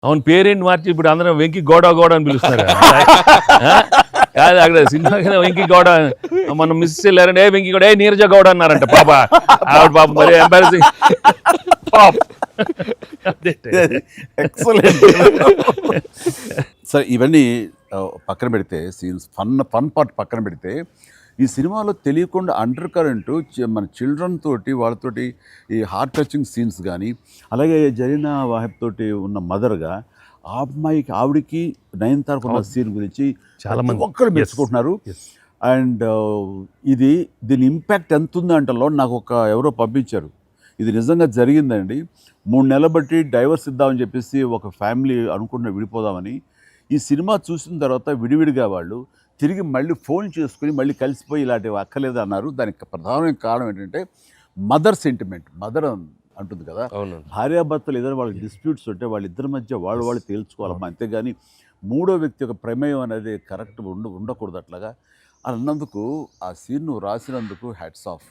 అవును, పేరేంటి మార్చి ఇప్పుడు అందరం వెంకి గౌడ గౌడ అని పిలుస్తున్నారు. కాదు, అక్కడ సినిమా కదా వెంకి గౌడ, మనం మిస్ వెళ్ళారంటే ఏ వెంకి గౌడ, ఏ నీరజ గౌడ అన్నారంట. పాప ఆవిడ పాప మరి ఎంబారసింగ్. ఎక్సలెంట్. సరే, ఇవన్నీ పక్కన పెడితే, సీన్స్ ఫన్ పార్ట్ పక్కన పెడితే, ఈ సినిమాలో తెలియకుండా అండర్ కరెంట్ మన చిల్డ్రన్ తోటి వాళ్ళతోటి ఈ హార్ట్ టచింగ్ సీన్స్ కానీ, అలాగే జరీనా వాహిబ్ తోటి ఉన్న మదర్గా ఆ అమ్మాయికి ఆవిడికి నయనతారకు ఉన్న సీన్ గురించి చాలా మంది ఒక్కరు మెచ్చుకుంటున్నారు. అండ్ దీని ఇంపాక్ట్ ఎంత ఉందంటలో నాకు ఎవరో పంపించారు, ఇది నిజంగా జరిగిందండి. 3 నెలల బట్టి డైవర్స్ ఇద్దామని చెప్పేసి ఒక ఫ్యామిలీ అనుకుంటున్న విడిపోదామని, ఈ సినిమా చూసిన తర్వాత విడివిడిగా వాళ్ళు తిరిగి మళ్ళీ ఫోన్ చేసుకుని మళ్ళీ కలిసిపోయి ఇలాంటివి అక్కర్లేదు అన్నారు. దానికి ప్రధానమైన కారణం ఏంటంటే మదర్ సెంటిమెంట్. మదర్ అంటుంది కదా, భార్యాభర్తలు ఏదైనా వాళ్ళకి డిస్ప్యూట్స్ ఉంటే వాళ్ళిద్దరి మధ్య వాళ్ళు తేల్చుకోవాలమ్మా, అంతేగాని మూడో వ్యక్తి యొక్క ప్రమేయం అనేది కరెక్ట్ ఉండకూడదు. అట్లాగా అన్నందుకు ఆ సీన్ నువ్వు రాసినందుకు హ్యాట్స్ ఆఫ్.